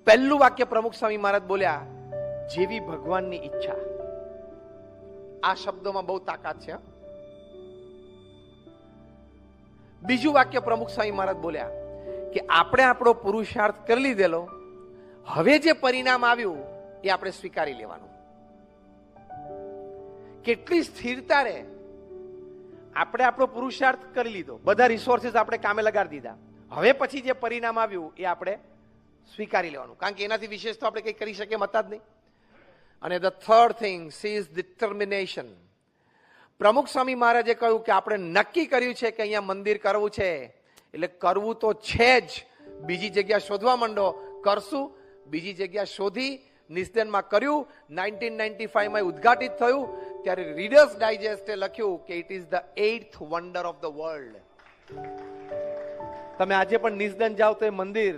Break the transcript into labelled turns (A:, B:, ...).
A: પહેલું વાક્ય પ્રમુખ સ્વામી મહારાજ બોલ્યા, જેવી ભગવાનની ઈચ્છા. આ શબ્દોમાં બહુ તાકાત છે. બીજું વાક્ય પ્રમુખ સ્વામી મહારાજ બોલ્યા કે આપણે આપણો પુરુષાર્થ કરી લીધેલો, હવે જે પરિણામ આવ્યું એ આપણે સ્વીકારી લેવાનું. કેટલી સ્થિરતા રે. આપણે આપણો પુરુષાર્થ કરી લીધો, બધા રિસોર્સિસ આપણે કામે લગાડી દીધા, હવે પછી જે પરિણામ આવ્યું એ આપણે સ્વીકારી લેવાનું, કારણ કે એનાથી વિશેષ તો આપણે કંઈ કરી શકીએ હતા જ નહીં. અને the third thing is determination. પ્રમુખ સ્વામી મહારાજે કહ્યું કે આપણે નક્કી કર્યું છે કે અહીંયા મંદિર કરવું છે, એટલે કરવું તો છે જ. બીજી જગ્યા શોધવા માંડો, કરશું. બીજી જગ્યા શોધી નિસ્દનમાં કર્યું. 1995માં ઉદ્ઘાટિત થયું ત્યારે રીડર્સ ડાયજેસ્ટે લખ્યું કે it is the 8th wonder of the world. તમે આજે પણ નિસ્દન જાઓ તો એ મંદિર